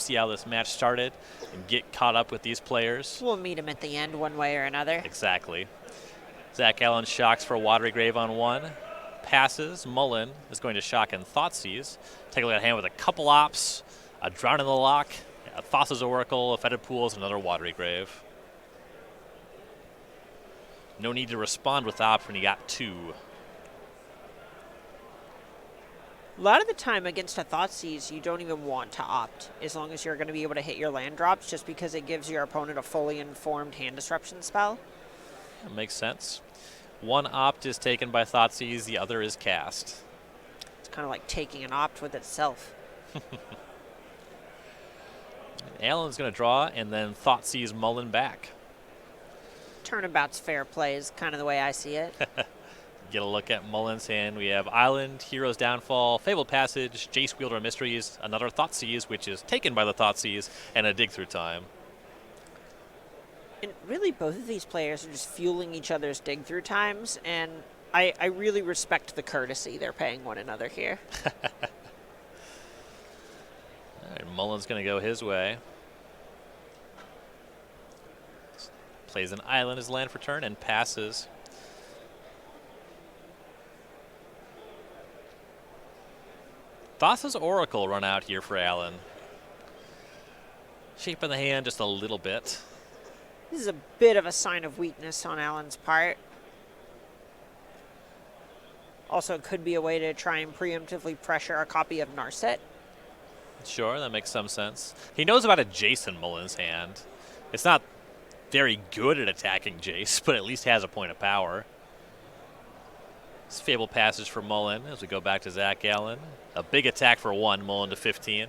see how this match started and get caught up with these players. We'll meet him at the end one way or another. Exactly. Zach Allen shocks for a Watery Grave on 1. Passes. Mullen is going to shock and Thoughtseize. Take a look at hand with a couple ops, a Drown in the Lock, a Thassa's Oracle, a Fetid Pools, another Watery Grave. No need to respond with ops when you got 2. A lot of the time against a Thoughtseize, you don't even want to opt, as long as you're going to be able to hit your land drops, just because it gives your opponent a fully informed hand disruption spell. That makes sense. 1 opt is taken by Thoughtseize, the other is cast. It's kind of like taking an opt with itself. Allen's going to draw and then Thoughtseize Mullen back. Turnabout's fair play is kind of the way I see it. Get a look at Mullen's hand. We have Island, Hero's Downfall, Fabled Passage, Jace Wielder of Mysteries, another Thoughtseize, which is taken by the Thoughtseize, and a Dig Through Time. And really, both of these players are just fueling each other's dig through times, and I really respect the courtesy they're paying one another here. All right, Mullen's going to go his way. Plays an island as land for turn and passes. Thassa's Oracle run out here for Allen. Shaping the hand just a little bit. This is a bit of a sign of weakness on Allen's part. Also, it could be a way to try and preemptively pressure a copy of Narset. Sure, that makes some sense. He knows about a Jace in Mullen's hand. It's not very good at attacking Jace, but at least has a point of power. It's Fabled Passage for Mullen as we go back to Zach Allen. A big attack for 1, Mullen to 15.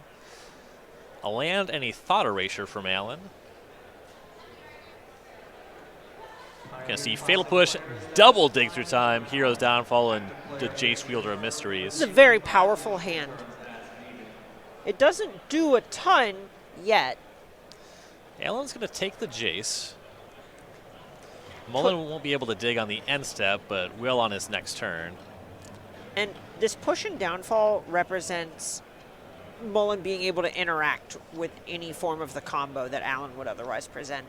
A land and a Thought Erasure from Allen. Gonna see Fatal Push, double Dig Through Time, Hero's Downfall, and the Jace Wielder of Mysteries. This is a very powerful hand. It doesn't do a ton yet. Allen's gonna take the Jace. Mullen won't be able to dig on the end step, but will on his next turn. And this push and downfall represents Mullen being able to interact with any form of the combo that Allen would otherwise present.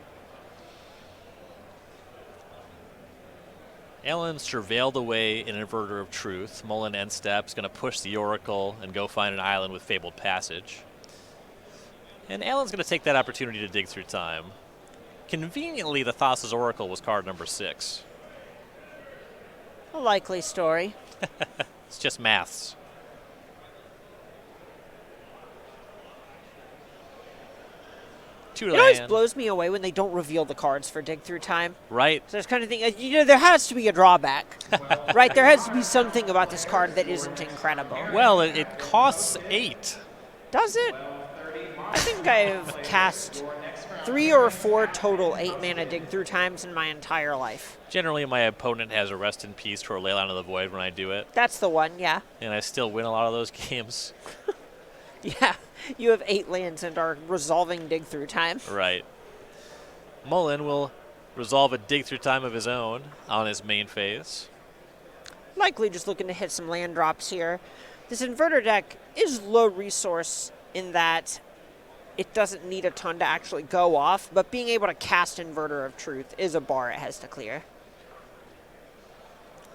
Allen surveilled away an Inverter of Truth. Mullen end step's going to push the Oracle and go find an island with Fabled Passage. And Allen's going to take that opportunity to dig through time. Conveniently, the Thassa's Oracle was card number 6. A likely story. It's just maths. It always blows me away when they don't reveal the cards for Dig Through Time. Right. So there's kind of thing, you know, there has to be a drawback, right? There has to be something about this card that isn't incredible. Well, it costs 8. Does it? I think I've cast 3 or 4 total 8-mana Dig Through Times in my entire life. Generally, my opponent has a Rest in Peace or Leyline of the Void when I do it. That's the one, yeah. And I still win a lot of those games. Yeah, you have 8 lands and are resolving Dig Through Time. Right. Mullen will resolve a Dig Through Time of his own on his main phase. Likely just looking to hit some land drops here. This Inverter deck is low resource in that it doesn't need a ton to actually go off, but being able to cast Inverter of Truth is a bar it has to clear.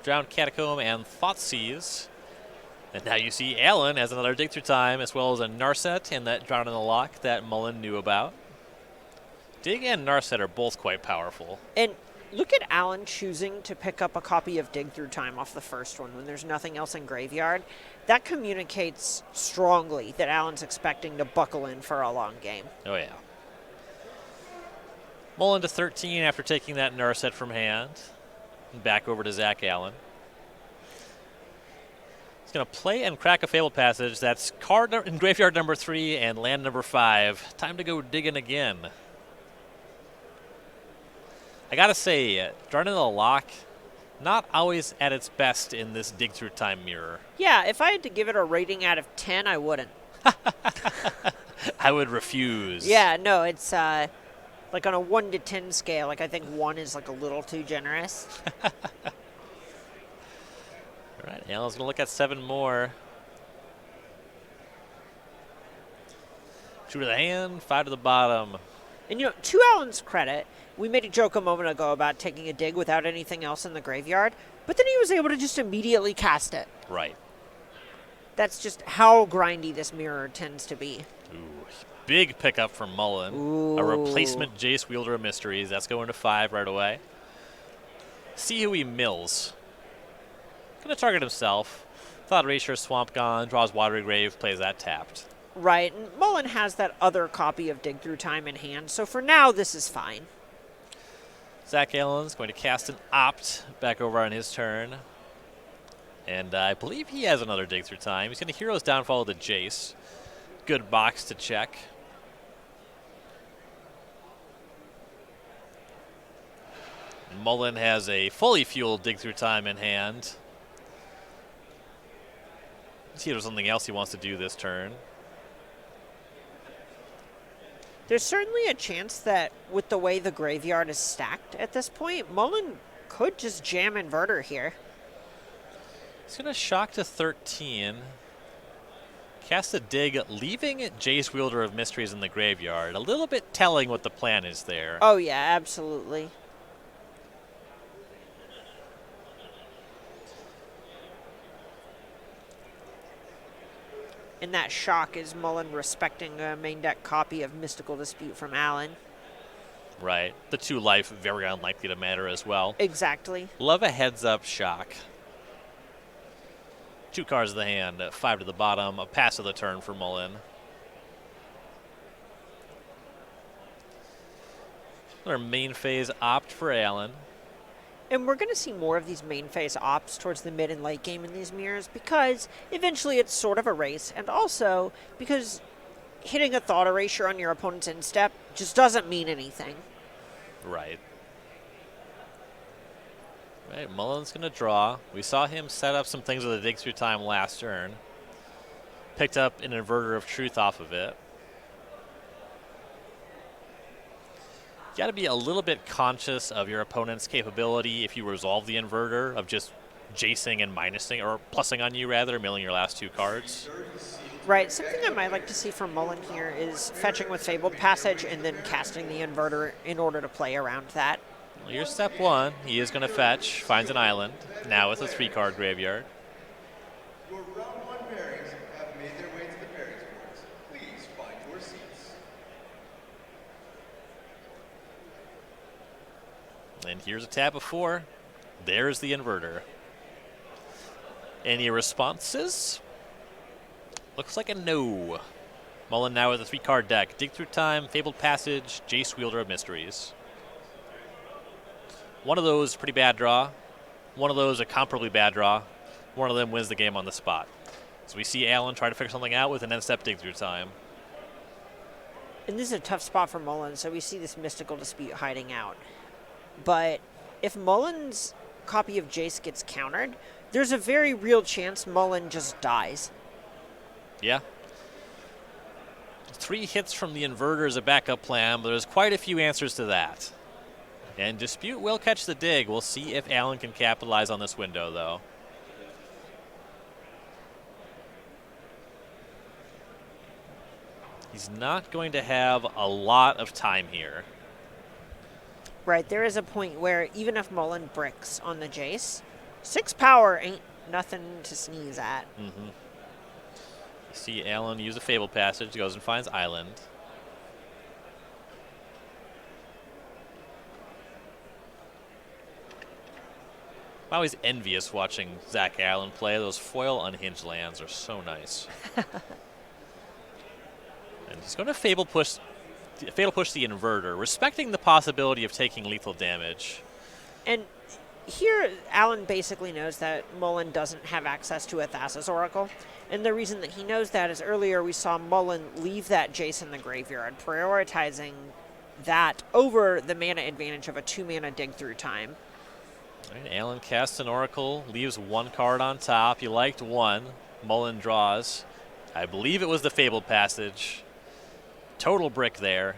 Drowned Catacomb and Thoughtseize. And now you see Allen has another Dig Through Time, as well as a Narset and that Drown in the Lock that Mullen knew about. Dig and Narset are both quite powerful. And look at Allen choosing to pick up a copy of Dig Through Time off the first one when there's nothing else in graveyard. That communicates strongly that Allen's expecting to buckle in for a long game. Oh, yeah. Mullen to 13 after taking that Narset from hand. And back over to Zach Allen. Going to play and crack a Fabled Passage. That's card in graveyard number 3 and land number 5. Time to go digging again. I gotta say, Drown in the Lock, not always at its best in this Dig Through Time mirror. Yeah, if I had to give it a rating out of 10, I wouldn't. I would refuse. Yeah, no, it's like on a 1 to 10 scale. Like I think 1 is like a little too generous. All right, Allen's going to look at 7 more. 2 to the hand, 5 to the bottom. And, to Allen's credit, we made a joke a moment ago about taking a dig without anything else in the graveyard, but then he was able to just immediately cast it. Right. That's just how grindy this mirror tends to be. Ooh, big pickup from Mullen. Ooh. A replacement Jace, Wielder of Mysteries. That's going to 5 right away. See who he mills. Going to target himself. Thought Erasure, Swamp Gone, draws Watery Grave, plays that tapped. Right, and Mullen has that other copy of Dig Through Time in hand, so for now, this is fine. Zach Allen's going to cast an Opt back over on his turn. And I believe he has another Dig Through Time. He's going to Hero's Downfall to Jace. Good box to check. Mullen has a fully fueled Dig Through Time in hand. Let's see if there's something else he wants to do this turn. There's certainly a chance that with the way the graveyard is stacked at this point, Mullen could just jam Inverter here. He's going to shock to 13. Cast a dig, leaving Jace, Wielder of Mysteries in the graveyard. A little bit telling what the plan is there. Oh, yeah, absolutely. And that shock is Mullen respecting a main deck copy of Mystical Dispute from Allen. Right. The 2 life, very unlikely to matter as well. Exactly. Love a heads-up shock. 2 cards of the hand, 5 to the bottom, a pass of the turn for Mullen. Another main phase Opt for Allen. And we're going to see more of these main phase ops towards the mid and late game in these mirrors because eventually it's sort of a race, and also because hitting a Thought Erasure on your opponent's instep just doesn't mean anything. Right. Right, Mullen's going to draw. We saw him set up some things with a Dig Through Time last turn. Picked up an Inverter of Truth off of it. You got to be a little bit conscious of your opponent's capability if you resolve the Inverter of just jacing and minusing, or plussing on you rather, milling your last 2 cards. Right, something I might like to see from Mullen here is fetching with Fabled Passage and then casting the Inverter in order to play around that. Well, here's step 1. He is going to fetch, finds an island, now with a 3-card graveyard. Your round 1 pairings have made their way to the pairings boards. Please find your seats. And here's a tap of 4. There's the Inverter. Any responses? Looks like a no. Mullen now with a 3-card deck. Dig Through Time, Fabled Passage, Jace, Wielder of Mysteries. One of those, pretty bad draw. One of those, a comparably bad draw. One of them wins the game on the spot. So we see Allen try to figure something out with an end-step Dig Through Time. And this is a tough spot for Mullen, so we see this Mystical Dispute hiding out. But if Mullen's copy of Jace gets countered, there's a very real chance Mullen just dies. Yeah. 3 hits from the Inverter is a backup plan, but there's quite a few answers to that. And Dispute will catch the dig. We'll see if Allen can capitalize on this window, though. He's not going to have a lot of time here. Right, there is a point where even if Mullen bricks on the Jace, 6 power ain't nothing to sneeze at. Mm-hmm. You see Allen use a Fable Passage, goes and finds Island. I'm always envious watching Zach Allen play. Those foil unhinged lands are so nice. And he's going to Fatal Push the Inverter, respecting the possibility of taking lethal damage. And here, Allen basically knows that Mullen doesn't have access to a Thassa's Oracle. And the reason that he knows that is earlier we saw Mullen leave that Jace in the graveyard, prioritizing that over the mana advantage of a 2-mana Dig Through Time. All right, Allen casts an Oracle, leaves 1 card on top. He liked 1. Mullen draws. I believe it was the Fabled Passage. Total brick there.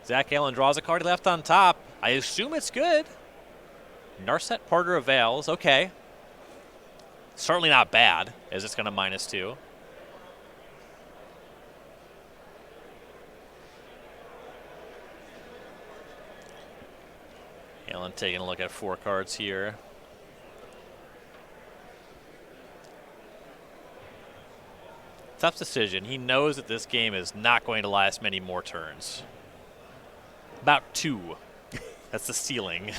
Zach Allen draws a card he left on top. I assume it's good. Narset Porter of Veils, okay. Certainly not bad, as it's going to -2. Allen taking a look at 4 cards here. Tough decision. He knows that this game is not going to last many more turns. About 2. That's the ceiling.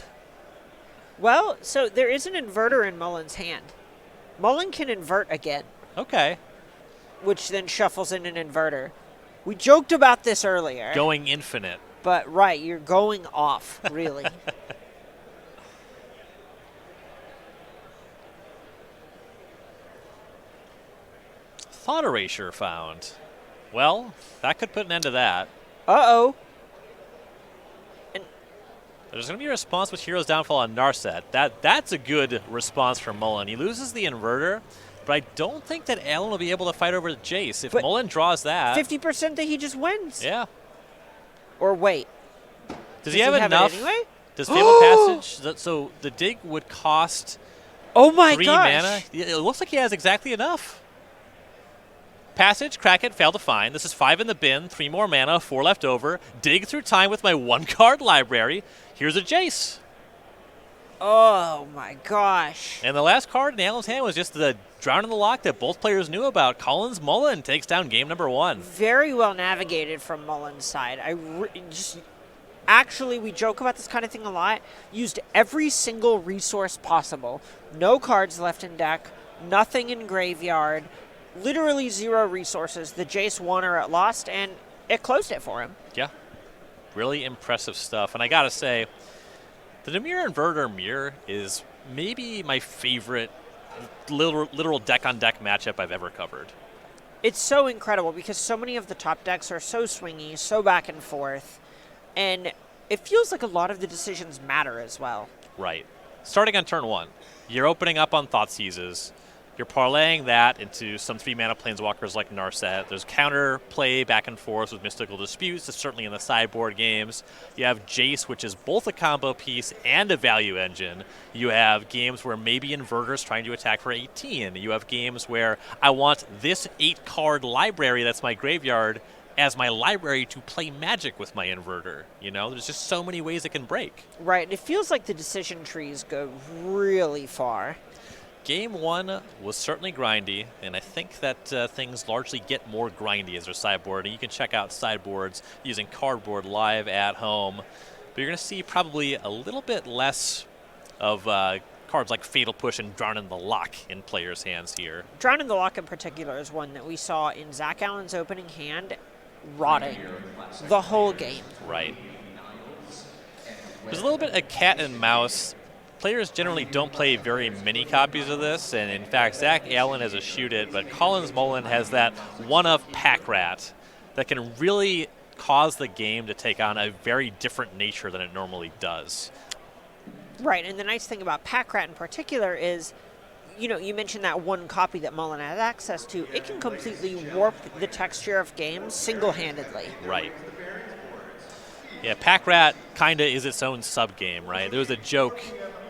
Well, so there is an inverter in Mullen's hand. Mullen can invert again, Okay. which then shuffles in an inverter. We joked about this earlier. Going infinite. But right, you're going off, really. Thought erasure found. Well, that could put an end to that. Uh-oh. There's going to be a response with Hero's Downfall on Narset. That's a good response from Mullen. He loses the inverter, but I don't think that Allen will be able to fight over Jace. If But Mullen draws that... 50% that he just wins. Yeah. Or wait. Does he have it enough? anyway? Does Fable Passage... So the dig would cost Oh my 3 gosh. mana? It looks like he has exactly enough. Passage, crack it, fail to find. This is 5 in the bin, 3 more mana, 4 left over. Dig through time with my 1-card library. Here's a Jace. Oh my gosh. And the last card in Allen's hand was just the Drown in the Lock that both players knew about. Collins Mullen takes down game number 1. Very well navigated from Mullen's side. Actually, we joke about this kind of thing a lot. Used every single resource possible. No cards left in deck. Nothing in graveyard. Literally 0 resources. The Jace won or it lost, and it closed it for him. Yeah. Really impressive stuff. And I got to say, the Dimir Inverter Mirror is maybe my favorite literal deck-on-deck matchup I've ever covered. It's so incredible because so many of the top decks are so swingy, so back and forth, and it feels like a lot of the decisions matter as well. Right. Starting on turn 1, you're opening up on Thoughtseizes. You're parlaying that into some 3-mana planeswalkers like Narset. There's counter play back and forth with Mystical Disputes. It's certainly in the sideboard games. You have Jace, which is both a combo piece and a value engine. You have games where maybe Inverter's trying to attack for 18. You have games where I want this 8-card library that's my graveyard as my library to play Magic with my Inverter. You know, there's just so many ways it can break. Right, and it feels like the decision trees go really far. Game 1 was certainly grindy, and I think that things largely get more grindy as they're sideboarding. You can check out sideboards using Cardboard live at home, but you're going to see probably a little bit less of cards like Fatal Push and Drown in the Lock in players' hands here. Drown in the Lock in particular is one that we saw in Zach Allen's opening hand rotting the whole game. Right. There's a little bit of cat and mouse. Players generally don't play very many copies of this, and in fact, Zach Allen has a shoot it, but Collins Mullen has that one-of Pack Rat that can really cause the game to take on a very different nature than it normally does. Right, and the nice thing about Pack Rat in particular is, you know, you mentioned that one copy that Mullen has access to. It can completely warp the texture of games single-handedly. Right. Yeah, Pack Rat kind of is its own sub-game, right? There was a joke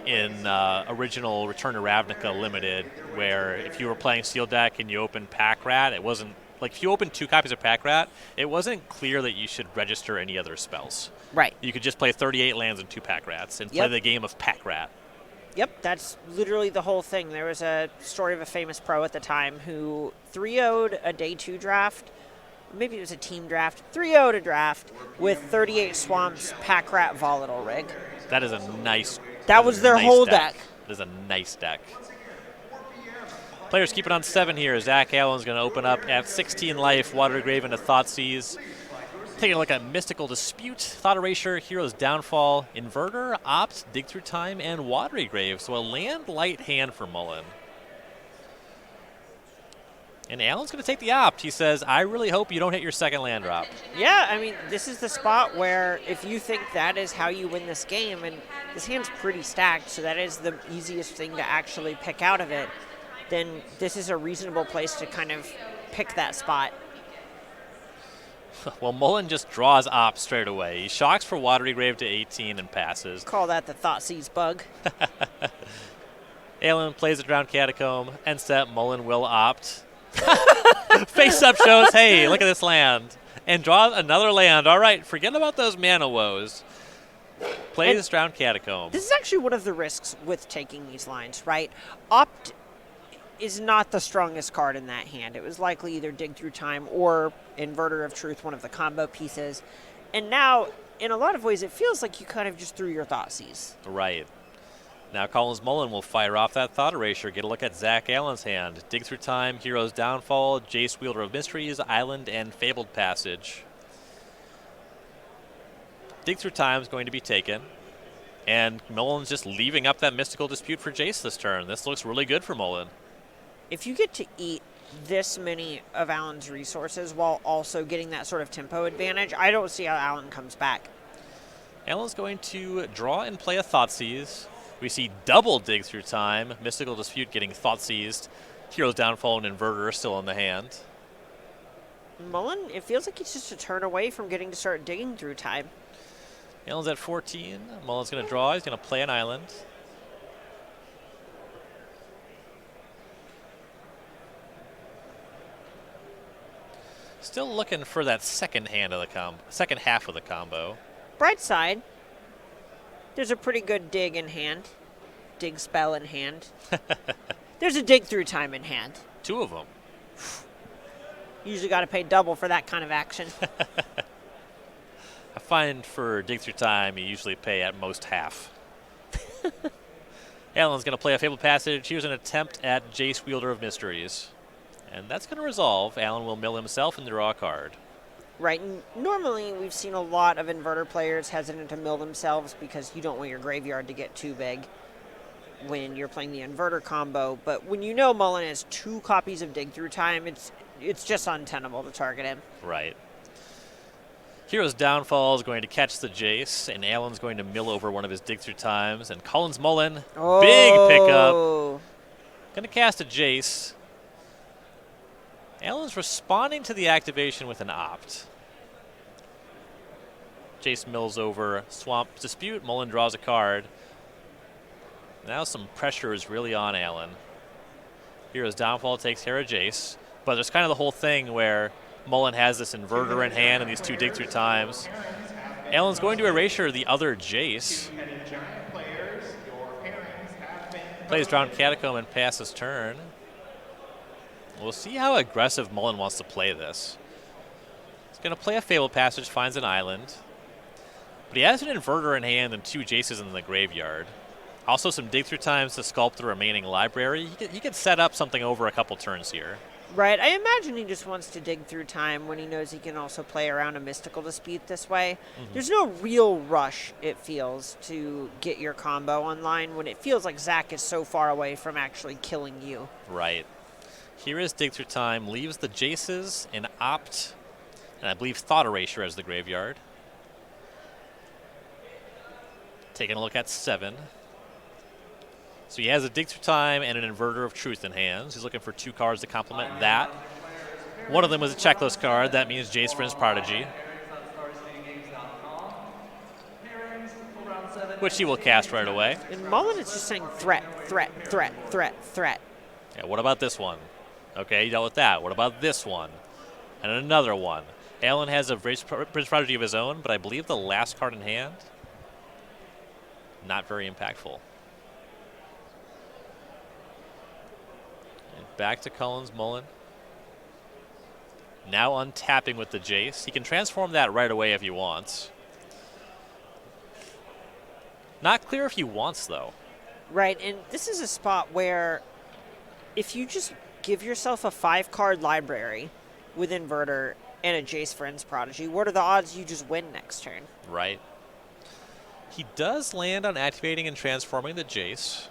in original Return to Ravnica Limited, where if you were playing Steel Deck and you opened Pack Rat, it wasn't like if you opened 2 copies of Pack Rat, it wasn't clear that you should register any other spells. Right. You could just play 38 lands and 2 Pack Rats and play the game of Pack Rat. Yep, that's literally the whole thing. There was a story of a famous pro at the time who 3-0'd a day 2 draft. Maybe it was a team draft. 3-0'd a draft with 38 Swamps, Pack Rat, Volatile Rig. That is a nice. That was their whole deck. That is a nice deck. Players keep it on 7 here. Zach Allen's going to open up at 16 life, Watery Grave into Thoughtseize. Taking a look at Mystical Dispute, Thought Erasure, Hero's Downfall, Inverter, Opt, Dig Through Time, and Watery Grave. So a land-light hand for Mullen. And Allen's going to take the Opt. He says, I really hope you don't hit your second land drop. Yeah, I mean, this is the spot where if you think that is how you win this game, and this hand's pretty stacked, so that is the easiest thing to actually pick out of it, then this is a reasonable place to kind of pick that spot. Well, Mullen just draws Opt straight away. He shocks for Watery Grave to 18 and passes. Call that the Thoughtseize bug. Allen plays it around Catacomb. End step, Mullen will Opt. Face up shows, hey, look at this land. And draw another land. All right, forget about those mana woes. Plays Drowned Catacomb. This is actually one of the risks with taking these lines, right? Opt is not the strongest card in that hand. It was likely either Dig Through Time or Inverter of Truth, one of the combo pieces. And now, in a lot of ways, it feels like you kind of just threw your Thoughtseize. Right. Now Collins Mullen will fire off that Thought Erasure. Get a look at Zach Allen's hand. Dig Through Time, Hero's Downfall, Jace Wielder of Mysteries, Island, and Fabled Passage. Dig Through Time is going to be taken. And Mullen's just leaving up that Mystical Dispute for Jace this turn. This looks really good for Mullen. If you get to eat this many of Allen's resources while also getting that sort of tempo advantage, I don't see how Allen comes back. Allen's going to draw and play a Thoughtseize. We see double Dig Through Time, Mystical Dispute getting Thoughtseized, Hero's Downfall and Inverter still in the hand. Mullen, it feels like he's just a turn away from getting to start digging through time. Allen's at 14. Mullen's going to draw. He's going to play an island. Still looking for that second half of the combo. Bright side, there's a pretty good dig in hand. Dig spell in hand. There's a dig through time in hand. 2 of them. Usually got to pay double for that kind of action. I find for Dig Through Time, you usually pay at most half. Allen's going to play a Fabled Passage. Here's an attempt at Jace Wielder of Mysteries. And that's going to resolve. Allen will mill himself and draw a card. Right. And normally, we've seen a lot of Inverter players hesitant to mill themselves because you don't want your graveyard to get too big when you're playing the Inverter combo. But when you know Mullen has 2 copies of Dig Through Time, it's just untenable to target him. Right. Hero's Downfall is going to catch the Jace, and Allen's going to mill over one of his Dig Through Times. And Collins Mullen, big pickup. Going to cast a Jace. Allen's responding to the activation with an Opt. Jace mills over Swamp Dispute. Mullen draws a card. Now some pressure is really on Allen. Hero's Downfall takes care of Jace. But there's kind of the whole thing where Mullen has this Inverter in hand and these 2 Dig Through Times. Allen's going to erasure the other Jace. Plays Drowned Catacomb and passes turn. We'll see how aggressive Mullen wants to play this. He's going to play a Fabled Passage, finds an island. But he has an Inverter in hand and 2 Jaces in the graveyard. Also some Dig Through Times to sculpt the remaining library. He could set up something over a couple turns here. Right. I imagine he just wants to dig through time when he knows he can also play around a Mystical Dispute this way. Mm-hmm. There's no real rush, it feels, to get your combo online when it feels like Zach is so far away from actually killing you. Right. Here is Dig Through Time, leaves the Jaces, an Opt, and I believe Thought Erasure as the graveyard. Taking a look at 7. So he has a Dig Through Time and an Inverter of Truth in hands. He's looking for 2 cards to complement that. One of them was a checklist card. That means Jace Vryn's Prodigy, which he will cast right away. And Mullen is just saying threat, threat, threat, threat, threat. Yeah, what about this one? Okay, you dealt with that. What about this one? And another one. Allen has a Vryn's Prodigy of his own, but I believe the last card in hand, not very impactful. And back to Collins Mullen. Now untapping with the Jace. He can transform that right away if he wants. Not clear if he wants, though. Right, and this is a spot where if you just give yourself a 5-card library with Inverter and a Jace Vryn's Prodigy, what are the odds you just win next turn? Right. He does land on activating and transforming the Jace.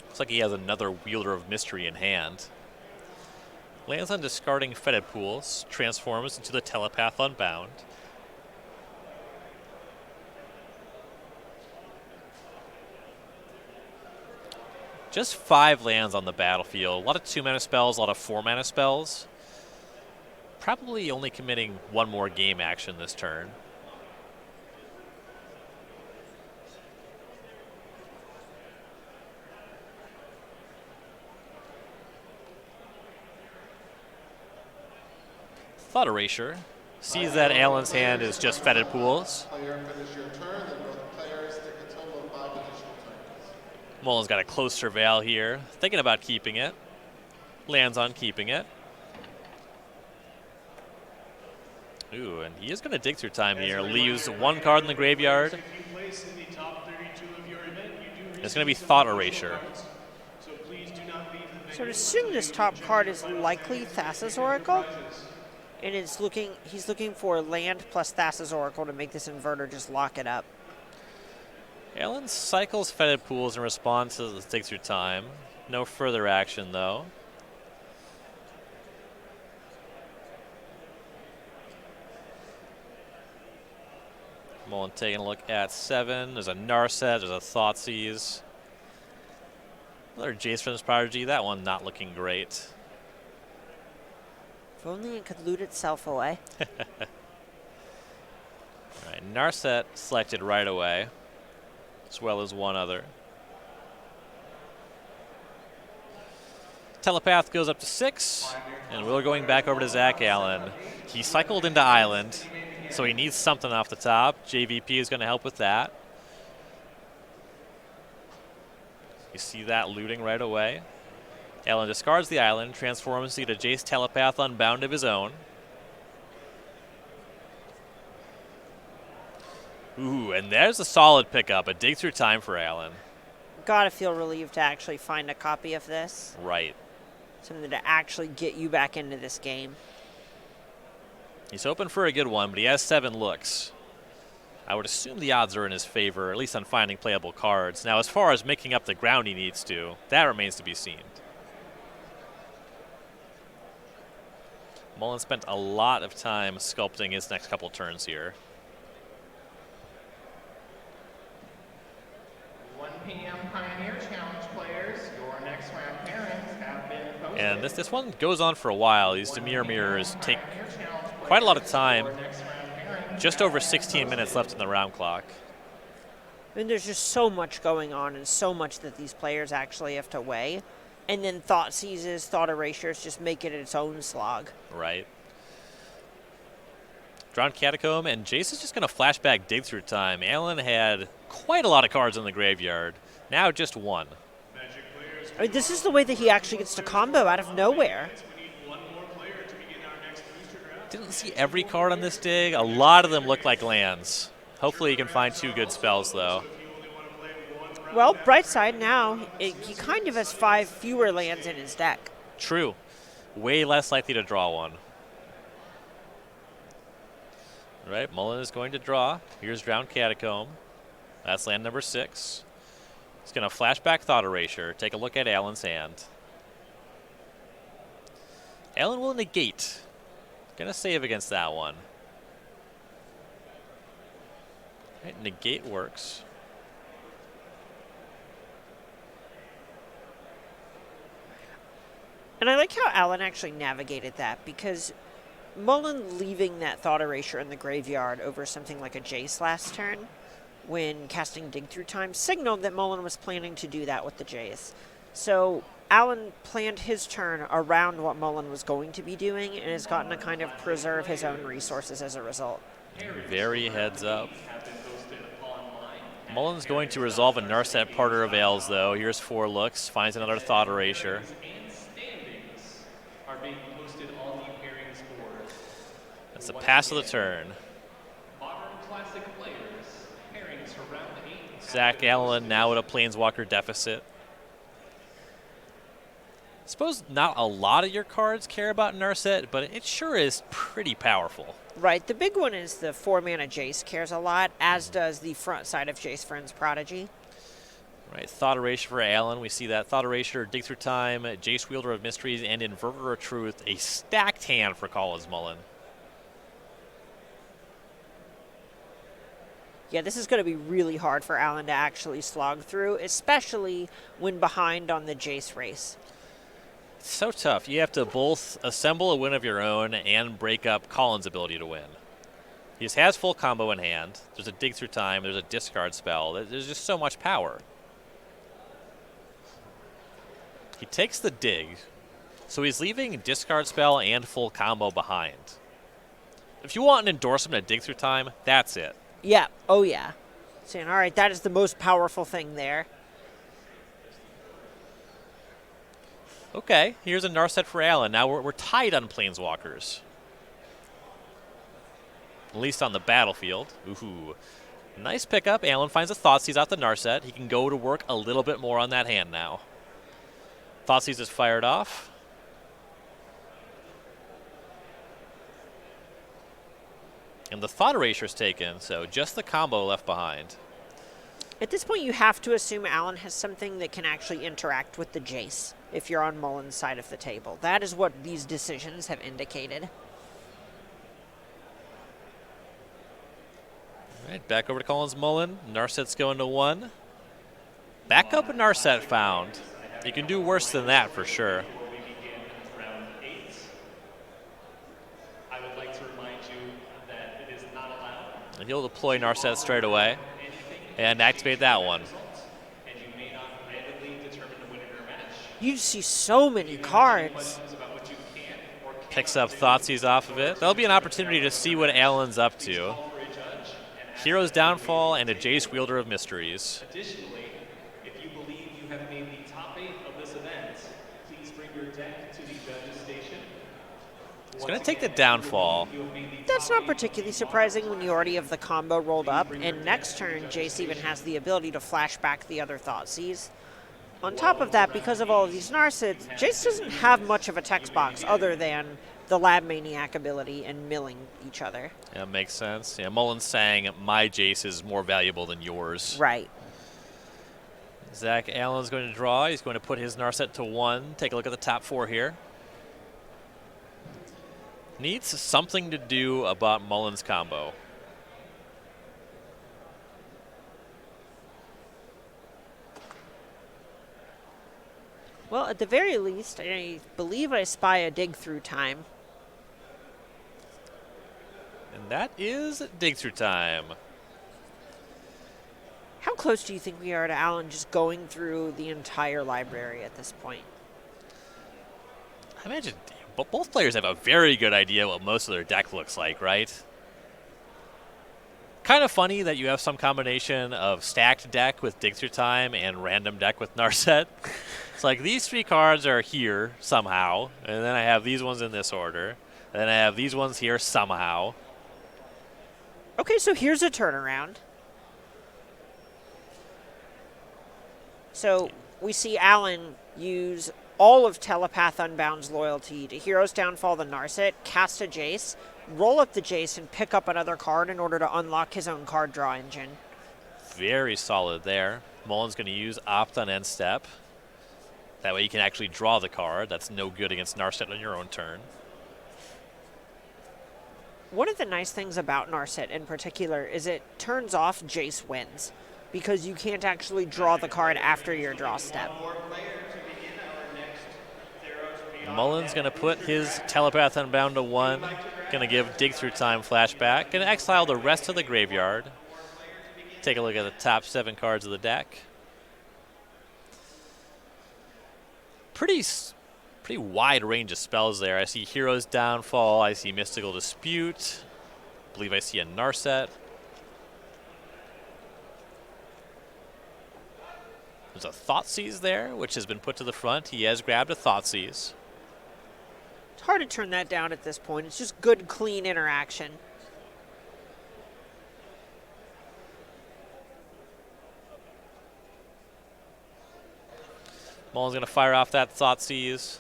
Looks like he has another Wielder of Mystery in hand. Lands on discarding Fetid Pools, transforms into the Telepath Unbound. Just 5 lands on the battlefield. A lot of 2-mana spells, a lot of 4-mana spells. Probably only committing 1 more game action this turn. Thought Erasure. Sees that Allen's hand is just fetid pools. Player, finish your turn, then both players take a total of 5 additional turns. Mullen's got a close surveil here. Thinking about keeping it. Lands on keeping it. Ooh, and he is going to dig through time here. Leaves one card in the graveyard. It's going to be Thought Erasure. So to assume this top card is likely Thassa's Oracle, and he's looking for land plus Thassa's Oracle to make this inverter just lock it up. Allen cycles fetid pools in response to the dig through time. No further action though. Mullen taking a look at 7. There's a Narset, there's a Thoughtseize. Another Jace from his Prodigy. That one not looking great. If only it could loot itself away. All right, Narset selected right away, as well as one other. Telepath goes up to 6, and we're going back over to Zach Allen. He cycled into Island, so he needs something off the top. JVP is going to help with that. You see that looting right away. Allen discards the island, transforms into Jace Telepath Unbound of his own. Ooh, and there's a solid pickup, a dig through time for Allen. Gotta feel relieved to actually find a copy of this. Right. Something to actually get you back into this game. He's hoping for a good one, but he has 7 looks. I would assume the odds are in his favor, at least on finding playable cards. Now, as far as making up the ground he needs to, that remains to be seen. Mullen spent a lot of time sculpting his next couple turns here. 1 p.m. Pioneer Challenge players, your next round pairings have been posted. And this one goes on for a while. These Dimir mirrors take quite a lot of time. Just over 16 minutes left in the round clock. I mean, there's just so much going on and so much that these players actually have to weigh. And then Thought Seizes, Thought Erasures just make it its own slog. Right. Drowned Catacomb, and Jace is just going to flashback dig through time. Allen had quite a lot of cards in the graveyard. Now just 1. I mean, this is the way that he actually gets to combo out of nowhere. Didn't see every card on this dig. A lot of them look like lands. Hopefully he can find 2 good spells, though. Well, bright side now, he kind of has 5 fewer lands in his deck. True. Way less likely to draw one. All right, Mullen is going to draw. Here's Drowned Catacomb. That's land number 6. He's going to flashback Thought Erasure. Take a look at Allen's hand. Allen will negate. Gonna save against that one. Right, negate works. And I like how Allen actually navigated that, because Mullen leaving that Thought Erasure in the graveyard over something like a Jace last turn when casting Dig Through Time signaled that Mullen was planning to do that with the Jace. So Allen planned his turn around what Mullen was going to be doing and has gotten to kind of preserve his own resources as a result. Very heads up. Mullen's going to resolve a Narset Parter of Veils, though. Here's 4 looks. Finds another Thought Erasure. That's the pass of the turn. Zach Allen now at a Planeswalker deficit. Suppose not a lot of your cards care about Narset, but it sure is pretty powerful. Right. The big one is the 4-mana Jace cares a lot, as does the front side of Jace Friend's Prodigy. Right. Thought Erasure for Allen. We see that Thought Erasure, Dig Through Time, Jace Wielder of Mysteries, and Inverter of Truth. A stacked hand for Collins Mullen. Yeah, this is going to be really hard for Allen to actually slog through, especially when behind on the Jace race. It's so tough. You have to both assemble a win of your own and break up Collins' ability to win. He just has full combo in hand. There's a Dig Through Time. There's a discard spell. There's just so much power. He takes the dig, so he's leaving discard spell and full combo behind. If you want an endorsement at Dig Through Time, that's it. Yeah. Oh, yeah. Saying, all right, that is the most powerful thing there. Okay, here's a Narset for Allen. Now we're tied on Planeswalkers. At least on the battlefield. Ooh. Nice pickup. Allen finds a Thoughtseize out the Narset. He can go to work a little bit more on that hand now. Thoughtseize is fired off. And the Thought Erasure is taken, so just the combo left behind. At this point, you have to assume Allen has something that can actually interact with the Jace if you're on Mullen's side of the table. That is what these decisions have indicated. All right, back over to Collins Mullen. Narset's going to 1. Back up a Narset found. You can do worse than that for sure. Before we begin round 8, I would like to remind you that it is not allowed. And he'll deploy Narset straight away and activate that one. And you may not randomly determine the winner of your match. You see so many cards. Questions about what you can or cannot Picks up Thoughtseize off of it. That'll be an opportunity to see what Allen's up to. call for a judge. And Hero's Downfall and a Jace Wielder of Mysteries. additionally, if you believe you have made the top 8 of this event, please bring your deck to the judge's station. He's going to take the Downfall. That's not particularly surprising when you already have the combo rolled up, and next turn, Jace even has the ability to flash back the other Thoughtseize. On top of that, because of all of these Narsets, Jace doesn't have much of a text box other than the Lab Maniac ability and milling each other. Yeah, makes sense. Yeah, Mullen's saying my Jace is more valuable than yours. Right. Zach Allen's going to draw. He's going to put his Narset to 1. Take a look at the top 4 here. Needs something to do about Mullen's combo. Well, at the very least, I believe I spy a Dig Through Time. And that is Dig Through Time. How close do you think we are to Allen just going through the entire library at this point? I imagine both players have a very good idea what most of their deck looks like, right? Kind of funny that you have some combination of stacked deck with Dig Through Time and random deck with Narset. It's like these 3 cards are here somehow, and then I have these ones in this order, and then I have these ones here somehow. Okay, so here's a turnaround. So we see Allen use all of Telepath Unbound's loyalty to Hero's Downfall the Narset, cast a Jace, roll up the Jace, and pick up another card in order to unlock his own card draw engine. Very solid there. Mullen's going to use Opt on end step. That way you can actually draw the card. That's no good against Narset on your own turn. One of the nice things about Narset in particular is it turns off Jace wins, because you can't actually draw the card after your draw step. Mullen's going to put his Telepath Unbound to 1. Going to give Dig Through Time flashback. Going to exile the rest of the graveyard. Take a look at the top 7 cards of the deck. Pretty wide range of spells there. I see Hero's Downfall. I see Mystical Dispute. I believe I see a Narset. There's a Thoughtseize there, which has been put to the front. He has grabbed a Thoughtseize. It's hard to turn that down at this point. It's just good, clean interaction. Mullen's going to fire off that Thoughtseize.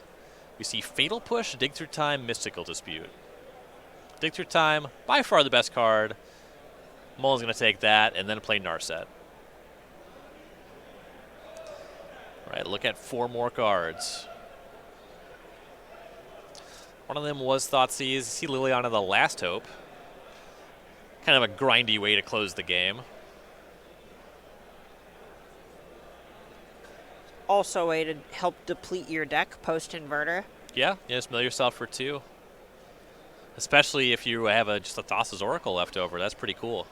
We see Fatal Push, Dig Through Time, Mystical Dispute. Dig Through Time, by far the best card. Mullen's going to take that and then play Narset. All right, look at 4 more cards. One of them was Thoughtseize. You see Liliana the Last Hope. Kind of a grindy way to close the game. Also a way to help deplete your deck post-inverter. Yeah, just mill yourself for 2. Especially if you have just a Thassa's Oracle left over. That's pretty cool.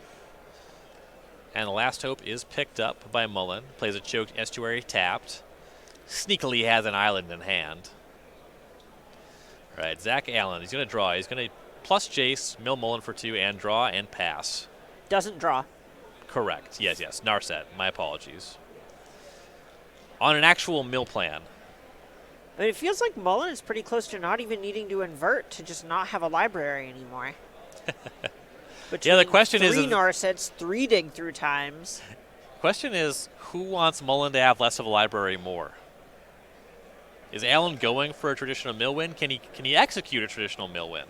And the Last Hope is picked up by Mullen. Plays a Choked Estuary tapped. Sneakily has an island in hand. All right, Zach Allen, he's going to draw. He's going to plus Jace, mill Mullen for 2, and draw and pass. Doesn't draw. Correct. Yes, yes. Narset. My apologies. On an actual mill plan. I mean, it feels like Mullen is pretty close to not even needing to invert to just not have a library anymore. Yeah, the question is... 3 Narsets, 3 dig through times. Question is, who wants Mullen to have less of a library more? Is Allen going for a traditional mill win? Can he execute a traditional mill win?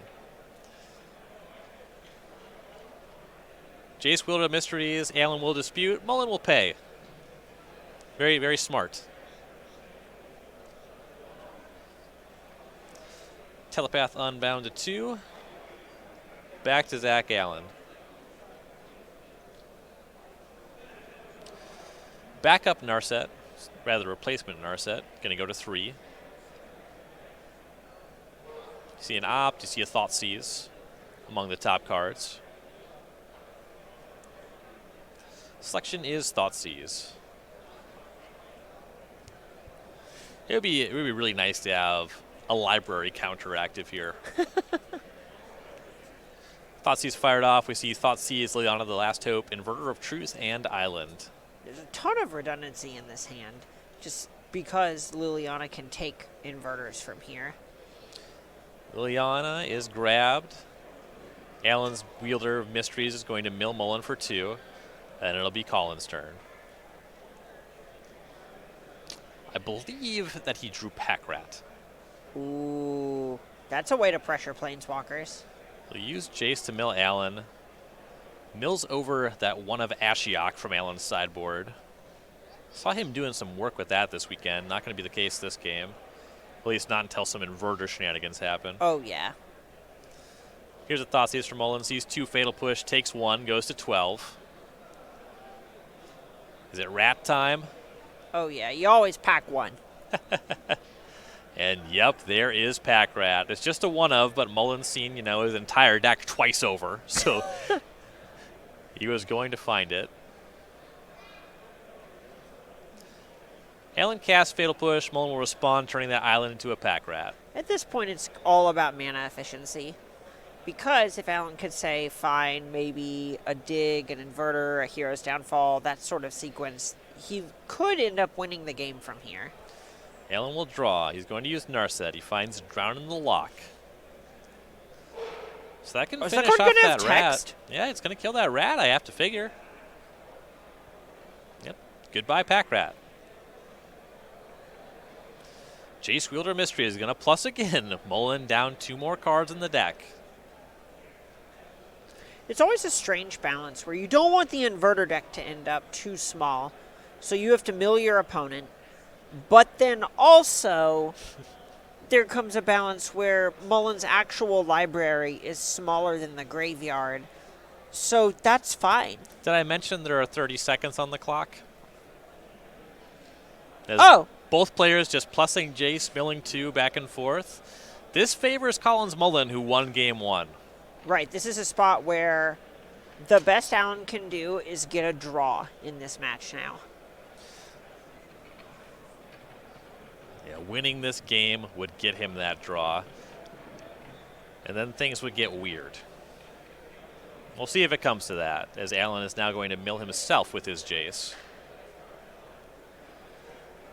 Jace Wielder of Mysteries, Allen will dispute, Mullen will pay. Very, very smart. Telepath Unbound to 2. Back to Zach Allen. Backup Narset, rather replacement Narset, going to go to 3. You see an Opt, you see a Thoughtseize among the top cards. Selection is Thoughtseize. It would be really nice to have a library counter active here. Thoughtseize fired off. We see Thoughtseize, Liliana the Last Hope, Inverter of Truth, and Island. There's a ton of redundancy in this hand, just because Liliana can take inverters from here. Liliana is grabbed. Allen's Wielder of Mysteries is going to mill Mullen for 2, and it'll be Colin's turn. I believe that he drew Pack Rat. Ooh, that's a way to pressure Planeswalkers. He'll use Jace to mill Allen. Mills over that one of Ashiok from Allen's sideboard. Saw him doing some work with that this weekend. Not going to be the case this game. At least not until some inverter shenanigans happen. Oh, yeah. Here's a Thoughtseize from Mullen. Sees 2 Fatal Push, takes 1, goes to 12. Is it rat time? Oh, yeah. You always pack 1. And yep, there is Pack Rat. It's just a one of, but Mullen's seen, his entire deck twice over. So he was going to find it. Allen casts Fatal Push. Mullen will respond, turning that island into a Pack Rat. At this point, it's all about mana efficiency. Because if Allen could say, fine, maybe a dig, an inverter, a hero's downfall, that sort of sequence, he could end up winning the game from here. Allen will draw. He's going to use Narset. He finds Drown in the Lock. So that can finish off that rat. Yeah, it's going to kill that rat, I have to figure. Yep. Goodbye, Pack Rat. Jace Wielder Mystery is going to plus again. Mullen down 2 more cards in the deck. It's always a strange balance where you don't want the inverter deck to end up too small, so you have to mill your opponent. But then also, there comes a balance where Mullen's actual library is smaller than the graveyard, so that's fine. Did I mention there are 30 seconds on the clock? Oh! Both players just plussing Jace, milling 2 back and forth. This favors Collins Mullen, who won game 1. Right, this is a spot where the best Allen can do is get a draw in this match now. Yeah, winning this game would get him that draw. And then things would get weird. We'll see if it comes to that, as Allen is now going to mill himself with his Jace.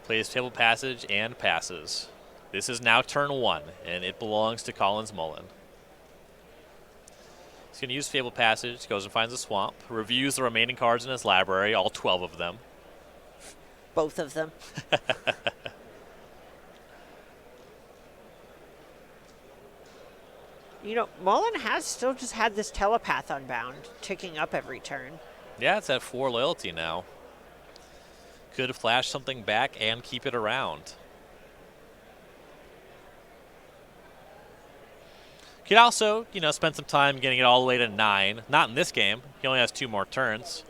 Plays Table Passage and passes. This is now turn 1, and it belongs to Collins Mullen. He's going to use Fable Passage, goes and finds a swamp, reviews the remaining cards in his library, all 12 of them. Both of them. Mullen has still just had this Telepath Unbound ticking up every turn. Yeah, it's at 4 loyalty now. Could flash something back and keep it around. Could also, spend some time getting it all the way to 9. Not in this game. He only has 2 more turns.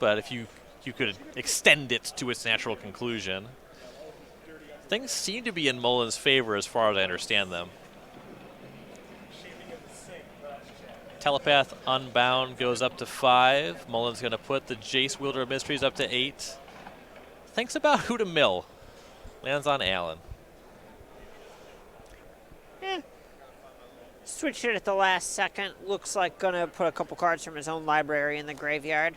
But if you could extend it to its natural conclusion. Things seem to be in Mullen's favor as far as I understand them. Telepath Unbound goes up to 5. Mullen's going to put the Jace Wielder of Mysteries up to 8. Thinks about who to mill. Lands on Allen. Switched it at the last second. Looks like gonna put a couple cards from his own library in the graveyard.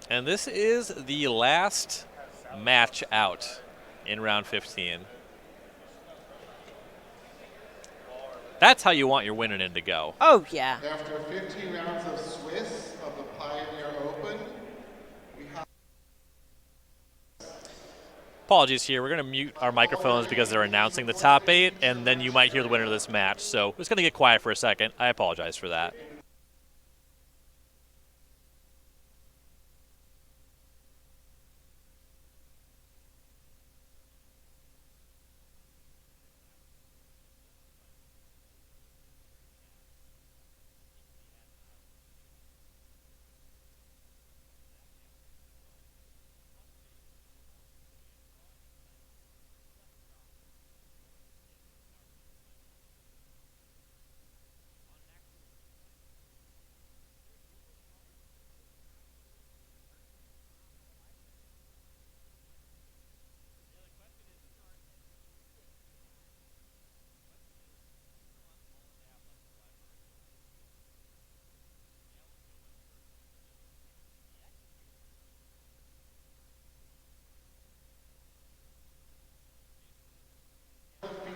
And this is the last match out in round 15. That's how you want your winning in to go. Oh, yeah. After 15 rounds of Swiss of the Pioneer Open, we have Apologies here. We're going to mute our microphones because they're announcing the top 8, and then you might hear the winner of this match. So it's going to get quiet for a second. I apologize for that.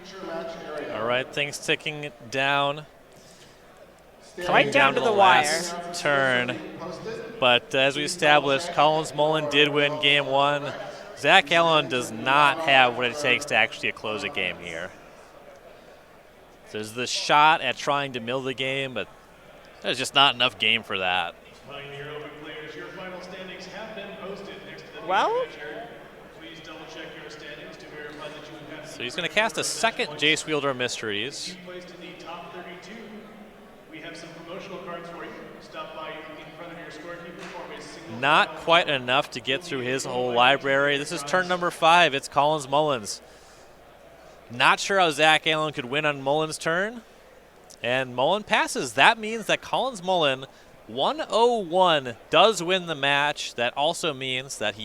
feature match area. All right, things ticking down. Right down to the last wire. turn. But as we established, Collins Mullen did win game 1. Zach Allen does not have what it takes to actually close a game here. There's this shot at trying to mill the game, but there's just not enough game for that. Pioneer Open players, your final standings have been posted next to the Well- picture. Please double check your standings to verify that you have So he's going to cast a second Jace Wielder Mysteries. you placed in the top 32. We have some promotional cards for you. Stop by in front of your scorekeeper for a single. Not quite enough to get through his whole library. This is turn number 5. It's Collins Mullins. Not sure how Zach Allen could win on Mullen's turn. And Mullen passes. That means that Collins Mullen, 101, does win the match. That also means that he